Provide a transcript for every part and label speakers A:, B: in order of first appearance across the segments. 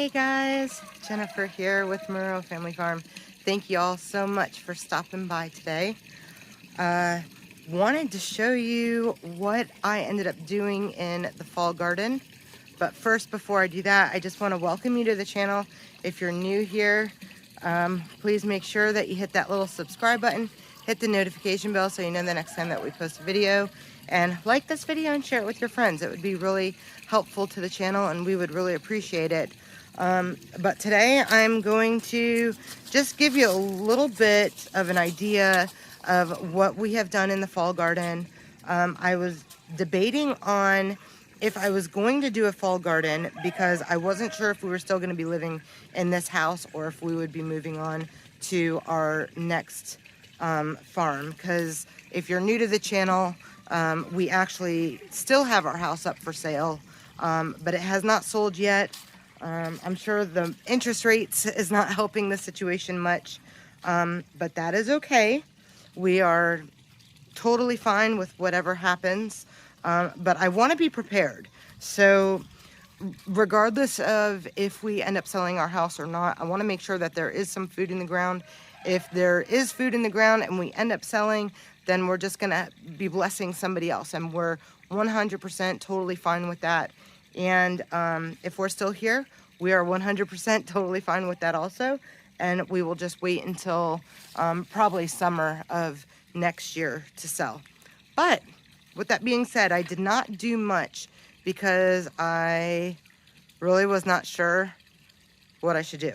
A: Hey guys, Jennifer here with Marrero Family Farm. Thank you all so much for stopping by today. Wanted to show you what I ended up doing in the fall garden. But first, before I do that, I just want to welcome you to the channel. If you're new here, please make sure that you hit that little subscribe button, hit the notification bell so you know the next time that we post a video, and like this video and share it with your friends. It would be really helpful to the channel and we would really appreciate it. But today I'm going to just give you a little bit of an idea of what we have done in the fall garden. I was debating on if I was going to do a fall garden because I wasn't sure if we were still going to be living in this house or if we would be moving on to our next farm. Because if you're new to the channel, we actually still have our house up for sale, but it has not sold yet. I'm sure the interest rates is not helping the situation much, but that is okay. We are totally fine with whatever happens, but I want to be prepared. So regardless of if we end up selling our house or not, I want to make sure that there is some food in the ground. If there is food in the ground and we end up selling, then we're just going to be blessing somebody else, and we're 100% totally fine with that. And if we're still here, we are 100% totally fine with that also. And we will just wait until probably summer of next year to sell. But with that being said, I did not do much because I really was not sure what I should do.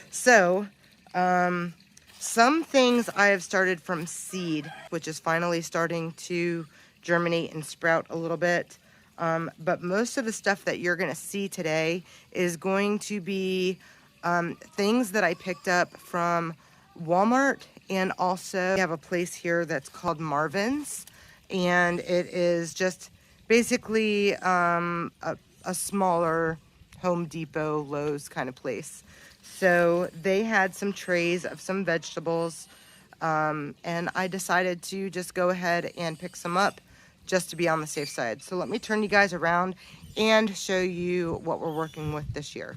A: So some things I have started from seed, which is finally starting to germinate and sprout a little bit. But most of the stuff that you're going to see today is going to be things that I picked up from Walmart, and also we have a place here that's called Marvin's, and it is just basically a smaller Home Depot, Lowe's kind of place. So they had some trays of some vegetables, and I decided to just go ahead and pick some up just to be on the safe side. So let me turn you guys around and show you what we're working with this year.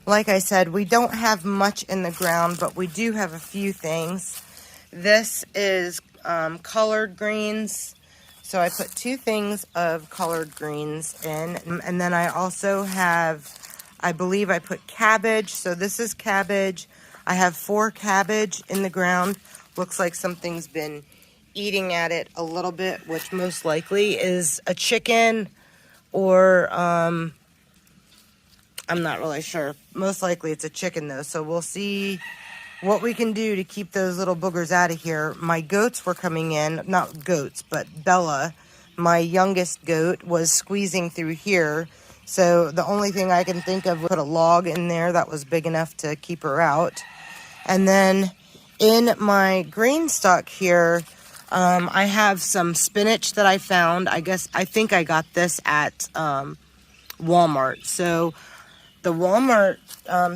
A: Like I said, we don't have much in the ground, but we do have a few things. This is collard greens. So I put 2 things of collard greens in, and then I also have, I believe I put cabbage. So this is cabbage. I have 4 cabbage in the ground. Looks like something's been eating at it a little bit, which most likely is a chicken or I'm not really sure. Most likely it's a chicken though, so we'll see what we can do to keep those little boogers out of here. My goats were coming in, not goats, but Bella, my youngest goat, was squeezing through here, so the only thing I can think of was put a log in there that was big enough to keep her out. And then in my green stock here, I have some spinach that I found. I think I got this at Walmart. So the Walmart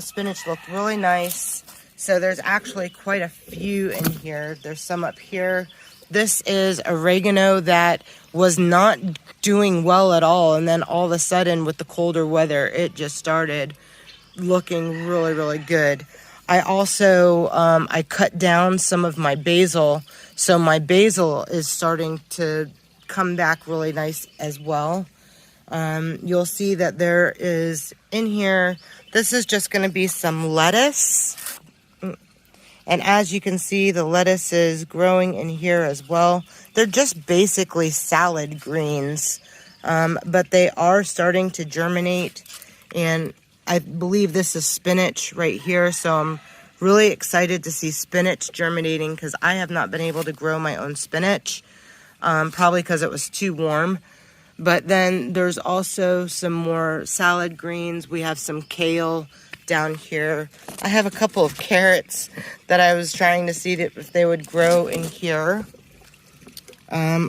A: spinach looked really nice. So there's actually quite a few in here. There's some up here. This is oregano that was not doing well at all. And then all of a sudden with the colder weather, it just started looking really, really good. I also, I cut down some of my basil. So my basil is starting to come back really nice as well. You'll see that there is in here, this is just going to be some lettuce. And as you can see, the lettuce is growing in here as well. They're just basically salad greens, but they are starting to germinate. And I believe this is spinach right here. So I'm really excited to see spinach germinating because I have not been able to grow my own spinach, probably because it was too warm. But then there's also some more salad greens. We have some kale down here. I have a couple of carrots that I was trying to see if they would grow in here.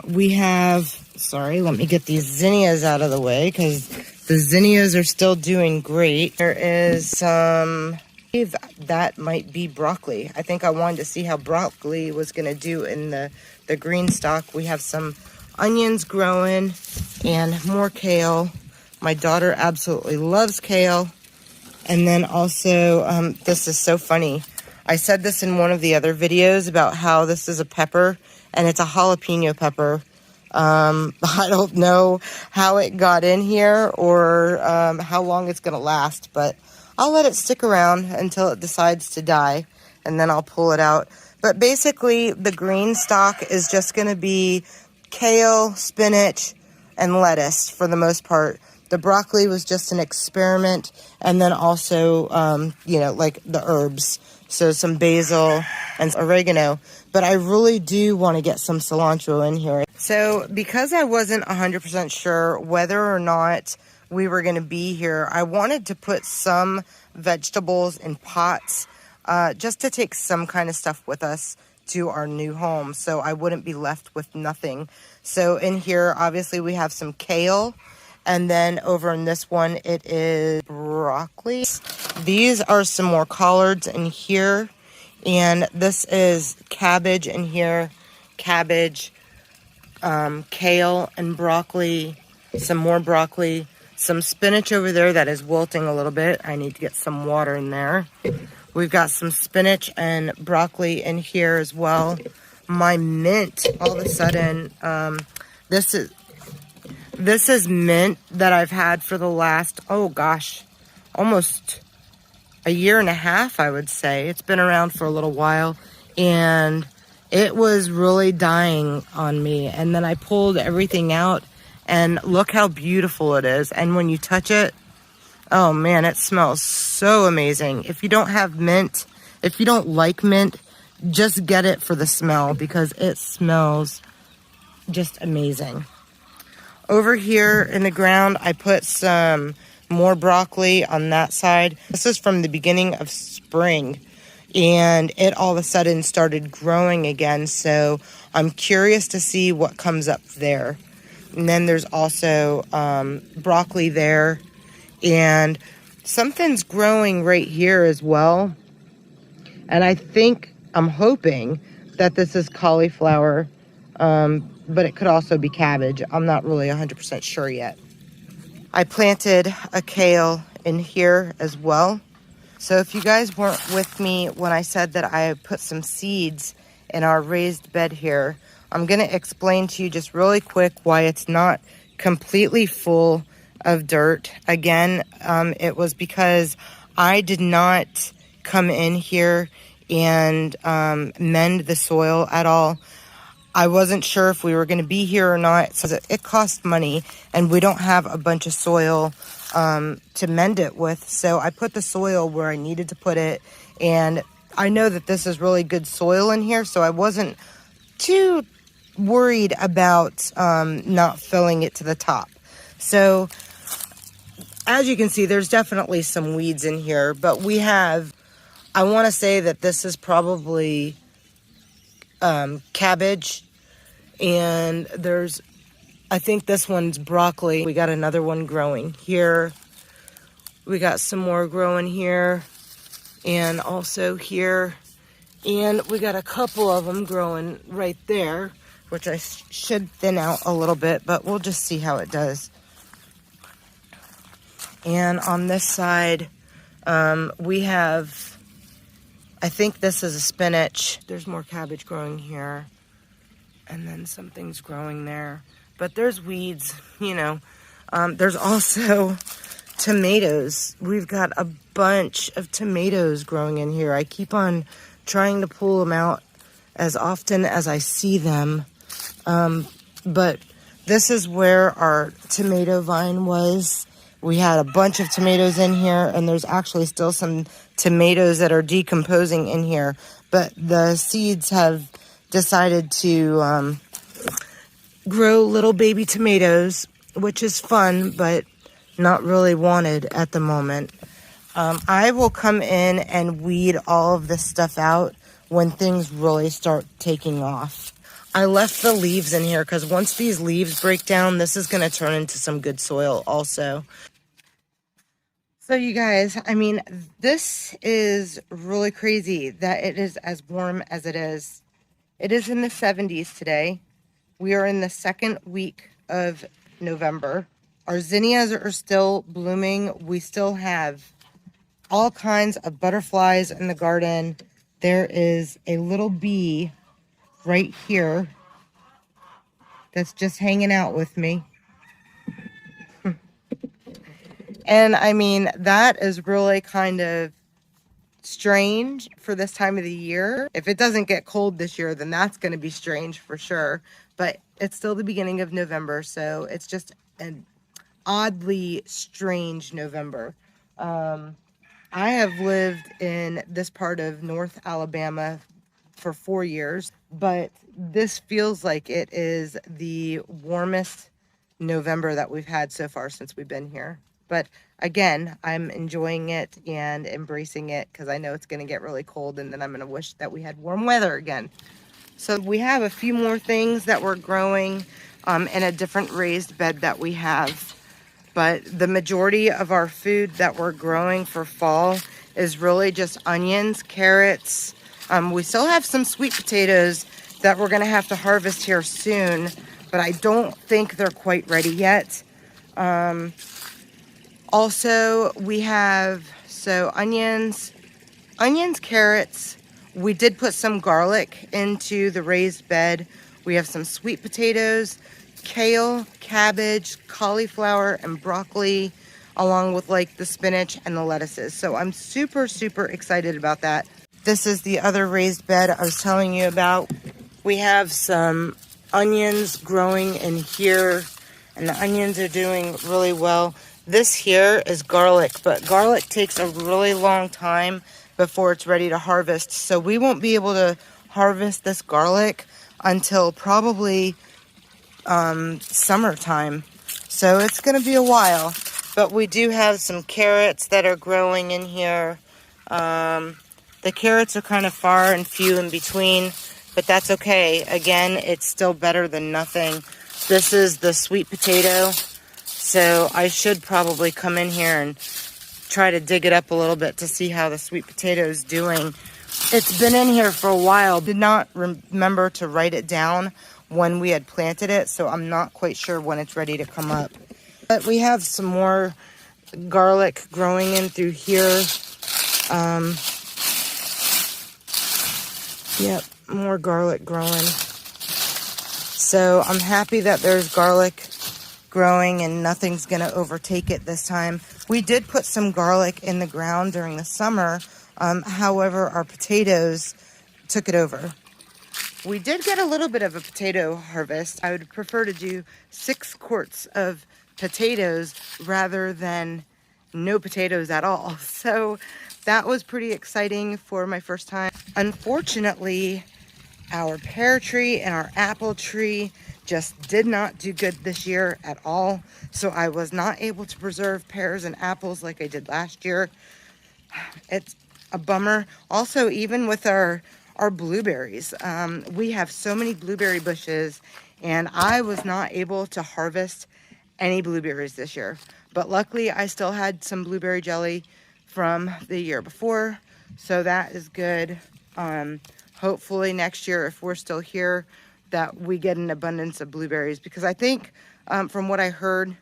A: We have, sorry, let me get these zinnias out of the way because the zinnias are still doing great. There is some, that might be broccoli. I think I wanted to see how broccoli was going to do in the green stock. We have some onions growing and more kale. My daughter absolutely loves kale. And then also, this is so funny. I said this in one of the other videos about how this is a pepper, and it's a jalapeno pepper. I don't know how it got in here or how long it's going to last, but I'll let it stick around until it decides to die, and then I'll pull it out. But basically, the green stock is just going to be kale, spinach, and lettuce for the most part. The broccoli was just an experiment, and then also, you know, like the herbs. So some basil and oregano. But I really do want to get some cilantro in here. So because I wasn't 100% sure whether or not we were going to be here, I wanted to put some vegetables in pots just to take some kind of stuff with us to our new home, so I wouldn't be left with nothing. So in here, obviously, we have some kale. And then over in this one, it is broccoli. These are some more collards in here. And this is cabbage in here. Cabbage, kale, and broccoli. Some more broccoli. Some spinach over there that is wilting a little bit. I need to get some water in there. We've got some spinach and broccoli in here as well. My mint, all of a sudden, this is mint that I've had for the last, oh gosh, almost a year and a half, I would say. It's been around for a little while, and it was really dying on me. And then I pulled everything out, and look how beautiful it is. And when you touch it, oh man, it smells so amazing. If you don't have mint, if you don't like mint, just get it for the smell, because it smells just amazing. Over here in the ground, I put some more broccoli on that side. This is from the beginning of spring, and it all of a sudden started growing again. So I'm curious to see what comes up there. And then there's also broccoli there, and something's growing right here as well. And I'm hoping that this is cauliflower. But it could also be cabbage. I'm not really 100% sure yet. I planted a kale in here as well. So if you guys weren't with me when I said that I put some seeds in our raised bed here, I'm going to explain to you just really quick why it's not completely full of dirt. Again, it was because I did not come in here and mend the soil at all. I wasn't sure if we were going to be here or not, so it cost money, and we don't have a bunch of soil to mend it with. So I put the soil where I needed to put it, and I know that this is really good soil in here, so I wasn't too worried about not filling it to the top. So as you can see, there's definitely some weeds in here, but we have, I want to say that this is probably cabbage, and I think this one's broccoli. We got another one growing here. We got some more growing here, and also here, and we got a couple of them growing right there, which I should thin out a little bit, but we'll just see how it does. And on this side, we have, I think this is a spinach. There's more cabbage growing here. And then something's growing there. But there's weeds, you know. There's also tomatoes. We've got a bunch of tomatoes growing in here. I keep on trying to pull them out as often as I see them. But this is where our tomato vine was. We had a bunch of tomatoes in here, and there's actually still some tomatoes that are decomposing in here. But the seeds have decided to grow little baby tomatoes, which is fun, but not really wanted at the moment. I will come in and weed all of this stuff out when things really start taking off. I left the leaves in here because once these leaves break down, this is going to turn into some good soil also. So you guys, I mean, this is really crazy that it is as warm as it is. It is in the 70s today. We are in the second week of November. Our zinnias are still blooming. We still have all kinds of butterflies in the garden. There is a little bee right here that's just hanging out with me. And I mean, that is really kind of strange for this time of the year. If it doesn't get cold this year, then that's going to be strange for sure. But it's still the beginning of November, so it's just an oddly strange November. I have lived in this part of North Alabama for 4 years, but this feels like it is the warmest November that we've had so far since we've been here. But again, I'm enjoying it and embracing it because I know it's going to get really cold, and then I'm going to wish that we had warm weather again. So we have a few more things that we're growing in a different raised bed that we have. But the majority of our food that we're growing for fall is really just onions, carrots. We still have some sweet potatoes that we're going to have to harvest here soon, but I don't think they're quite ready yet. Also, we have, onions, carrots. We did put some garlic into the raised bed. We have some sweet potatoes, kale, cabbage, cauliflower, and broccoli, along with like the spinach and the lettuces. So I'm super, super excited about that. This is the other raised bed I was telling you about. We have some onions growing in here, and the onions are doing really well. This here is garlic, but garlic takes a really long time before it's ready to harvest. So we won't be able to harvest this garlic until probably summertime. So it's going to be a while. But we do have some carrots that are growing in here. The carrots are kind of far and few in between, but that's okay. Again, it's still better than nothing. This is the sweet potato. So I should probably come in here and try to dig it up a little bit to see how the sweet potato is doing. It's been in here for a while. Did not remember to write it down when we had planted it, so I'm not quite sure when it's ready to come up. But we have some more garlic growing in through here. Yep, more garlic growing. So I'm happy that there's garlic growing and nothing's going to overtake it this time. We did put some garlic in the ground during the summer. However, our potatoes took it over. We did get a little bit of a potato harvest. I would prefer to do 6 quarts of potatoes rather than no potatoes at all. So that was pretty exciting for my first time. Unfortunately, our pear tree and our apple tree just did not do good this year at all. So I was not able to preserve pears and apples like I did last year. It's a bummer. Also, even with our blueberries, we have so many blueberry bushes, and I was not able to harvest any blueberries this year. But luckily, I still had some blueberry jelly from the year before, so that is good. Hopefully next year, if we're still here, that we get an abundance of blueberries, because I think from what I heard,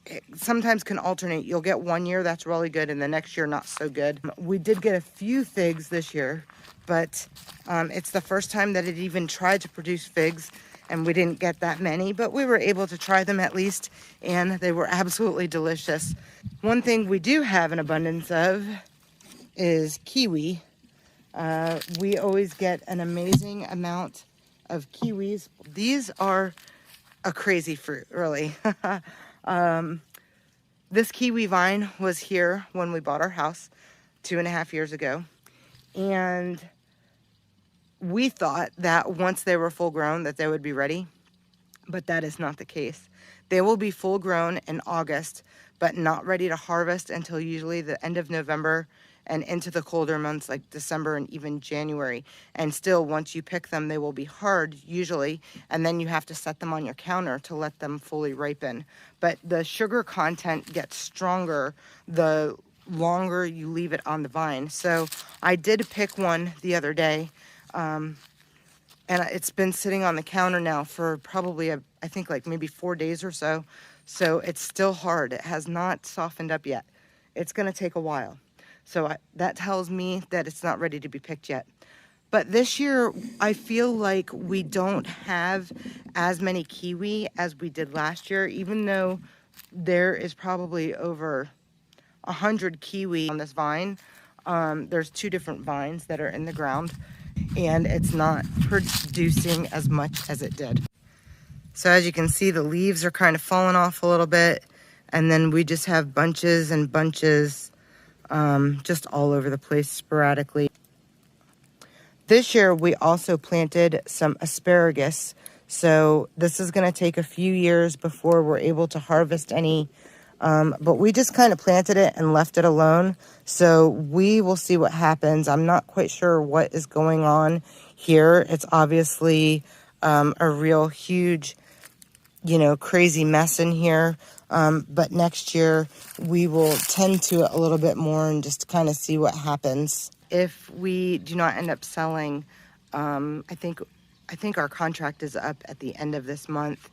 A: it sometimes can alternate. You'll get one year that's really good and the next year not so good. We did get a few figs this year, but it's the first time that it even tried to produce figs, and we didn't get that many, but we were able to try them at least, and they were absolutely delicious. One thing we do have an abundance of is kiwi. We always get an amazing amount of kiwis. These are a crazy fruit, really. This kiwi vine was here when we bought our house 2.5 years ago, and we thought that once they were full grown that they would be ready, but that is not the case. They will be full grown in August, but not ready to harvest until usually the end of November and into the colder months like December and even January. And still, once you pick them, they will be hard usually, and then you have to set them on your counter to let them fully ripen. But the sugar content gets stronger the longer you leave it on the vine. So I did pick one the other day, and it's been sitting on the counter now for probably, I think like maybe 4 days or so. So it's still hard. It has not softened up yet. It's going to take a while. So that tells me that it's not ready to be picked yet. But this year, I feel like we don't have as many kiwi as we did last year, even though there is probably over 100 kiwi on this vine. There's 2 different vines that are in the ground, and it's not producing as much as it did. So as you can see, the leaves are kind of falling off a little bit, and then we just have bunches and bunches just all over the place sporadically. This year, we also planted some asparagus. So this is going to take a few years before we're able to harvest any. But we just kind of planted it and left it alone. So we will see what happens. I'm not quite sure what is going on here. It's obviously a real huge, crazy mess in here. But next year, we will tend to it a little bit more and just kind of see what happens. If we do not end up selling, I think our contract is up at the end of this month.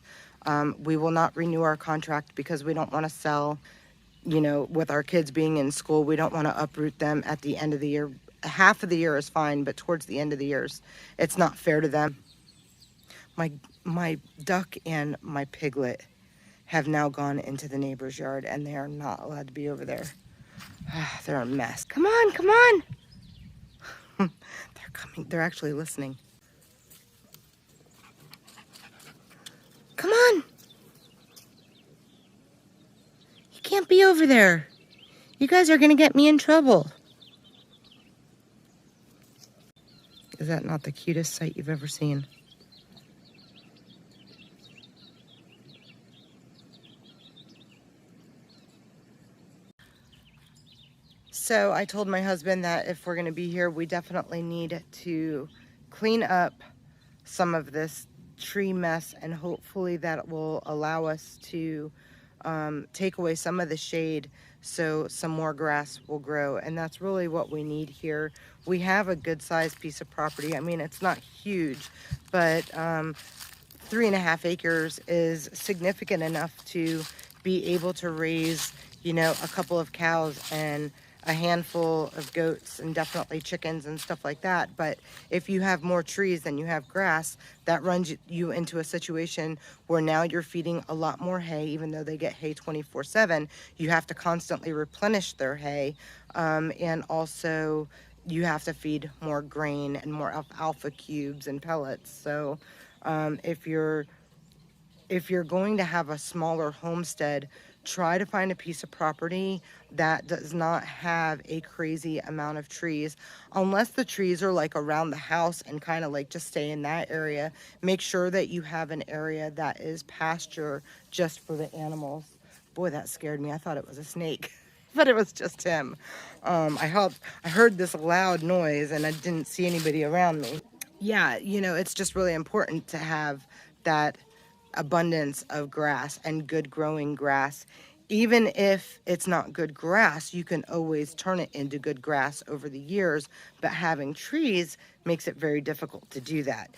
A: We will not renew our contract because we don't want to sell, with our kids being in school. We don't want to uproot them at the end of the year. Half of the year is fine, but towards the end of the years, it's not fair to them. My duck and my piglet have now gone into the neighbor's yard, and they are not allowed to be over there. They're a mess. Come on, come on. They're coming. They're actually listening. Come on. You can't be over there. You guys are going to get me in trouble. Is that not the cutest sight you've ever seen? So I told my husband that if we're going to be here, we definitely need to clean up some of this tree mess, and hopefully that will allow us to take away some of the shade so some more grass will grow. And that's really what we need here. We have a good sized piece of property. I mean, it's not huge, but 3.5 acres is significant enough to be able to raise, a couple of cows and a handful of goats and definitely chickens and stuff like that. But if you have more trees than you have grass, that runs you into a situation where now you're feeding a lot more hay. Even though they get hay 24/7, you have to constantly replenish their hay, and also you have to feed more grain and more alfalfa cubes and pellets. So if you're going to have a smaller homestead, try to find a piece of property that does not have a crazy amount of trees. Unless the trees are like around the house and kind of like just stay in that area, make sure that you have an area that is pasture just for the animals. Boy, that scared me. I thought it was a snake, but it was just him. I heard this loud noise and I didn't see anybody around me. Yeah, it's just really important to have that abundance of grass and good growing grass. Even if it's not good grass, you can always turn it into good grass over the years, but having trees makes it very difficult to do that.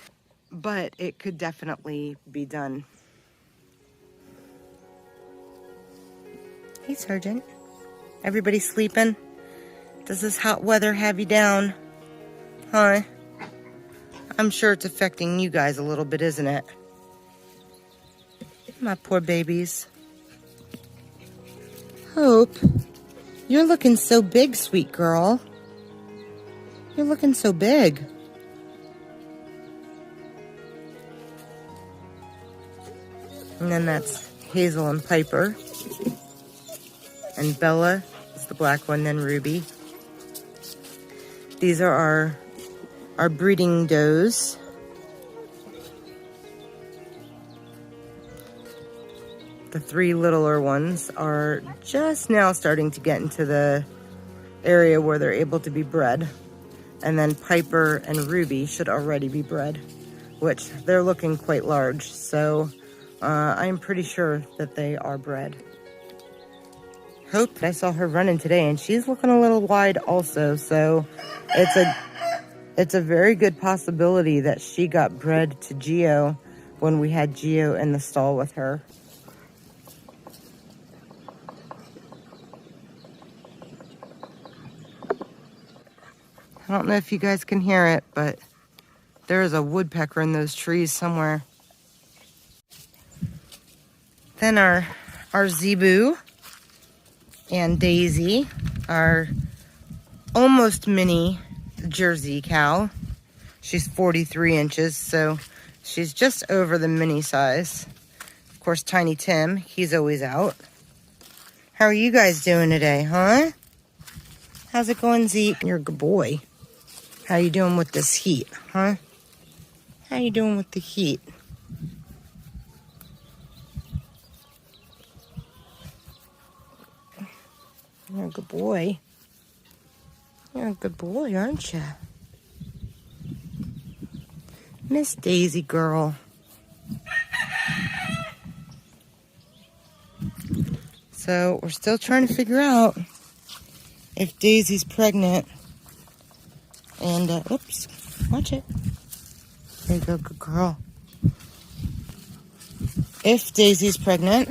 A: But it could definitely be done. Hey, Sergeant. Everybody sleeping? Does this hot weather have you down? Huh? I'm sure it's affecting you guys a little bit, isn't it? My poor babies. Hope, you're looking so big, sweet girl. You're looking so big. And then that's Hazel and Piper. And Bella is the black one, then Ruby. These are our breeding does. The 3 littler ones are just now starting to get into the area where they're able to be bred. And then Piper and Ruby should already be bred, which they're looking quite large. So I'm pretty sure that they are bred. Hope, I saw her running today and she's looking a little wide also. So it's a very good possibility that she got bred to Geo when we had Geo in the stall with her. I don't know if you guys can hear it, but there is a woodpecker in those trees somewhere. Then our Zebu and Daisy, our almost mini Jersey cow. She's 43 inches, so she's just over the mini size. Of course, Tiny Tim, he's always out. How are you guys doing today, huh? How's it going, Zeke? You're a good boy. How you doing with this heat, huh? How you doing with the heat? You're a good boy. You're a good boy, aren't you? Miss Daisy girl. So we're still trying to figure out if Daisy's pregnant. And, oops, watch it. There you go, good girl. If Daisy's pregnant,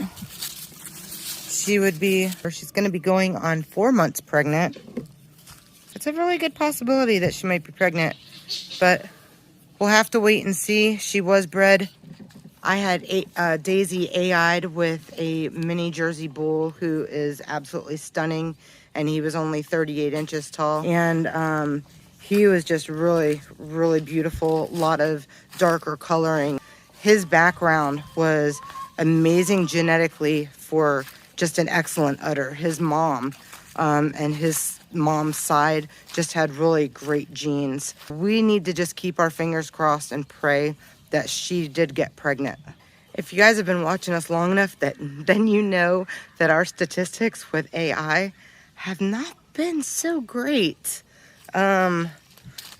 A: she's going to be going on 4 months pregnant. It's a really good possibility that she might be pregnant, but we'll have to wait and see. She was bred. I had Daisy AI'd with a mini Jersey bull who is absolutely stunning, and he was only 38 inches tall. And he was just really, really beautiful. A lot of darker coloring. His background was amazing genetically for just an excellent udder. His mom and his mom's side just had really great genes. We need to just keep our fingers crossed and pray that she did get pregnant. If you guys have been watching us long enough, then you know that our statistics with AI have not been so great.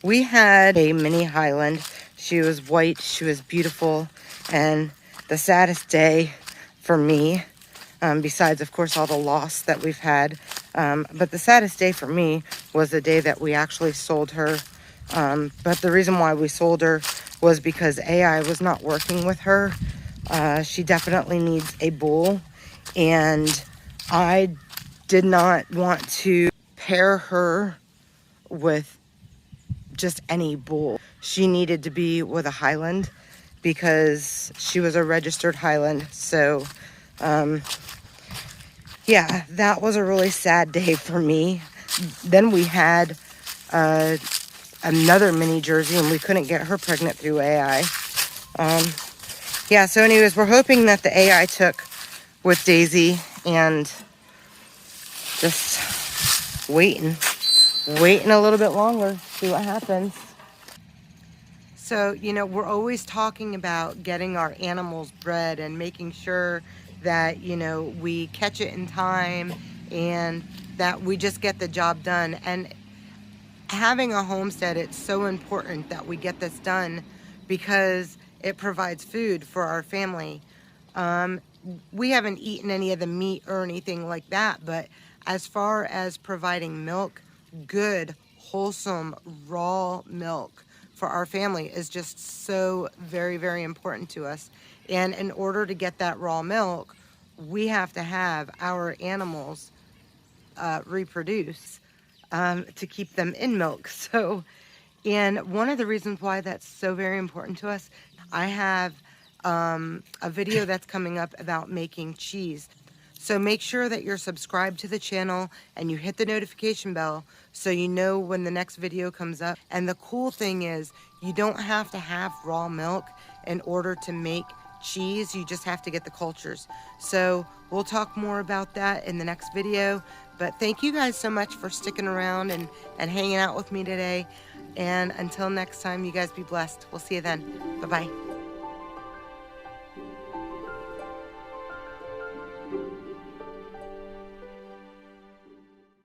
A: We had a mini Highland. She was white, she was beautiful, and the saddest day for me, besides of course all the loss that we've had, but the saddest day for me was the day that we actually sold her. But the reason why we sold her was because AI was not working with her. She definitely needs a bull, and I did not want to pair her with just any bull. She needed to be with a Highland because she was a registered Highland. So yeah, that was a really sad day for me. Then we had another mini Jersey, and we couldn't get her pregnant through AI. Yeah, so anyways, we're hoping that the AI took with Daisy, and just waiting a little bit longer, see what happens. So, you know, we're always talking about getting our animals bred and making sure that, you know, we catch it in time and that we just get the job done. And having a homestead, it's so important that we get this done because it provides food for our family. We haven't eaten any of the meat or anything like that, but as far as providing milk, good, wholesome, raw milk for our family is just so very, very important to us. And in order to get that raw milk, we have to have our animals reproduce to keep them in milk. So, and one of the reasons why that's so very important to us, I have a video that's coming up about making cheese. So make sure that you're subscribed to the channel and you hit the notification bell so you know when the next video comes up. And the cool thing is you don't have to have raw milk in order to make cheese. You just have to get the cultures. So we'll talk more about that in the next video. But thank you guys so much for sticking around and hanging out with me today. And until next time, you guys be blessed. We'll see you then. Bye-bye.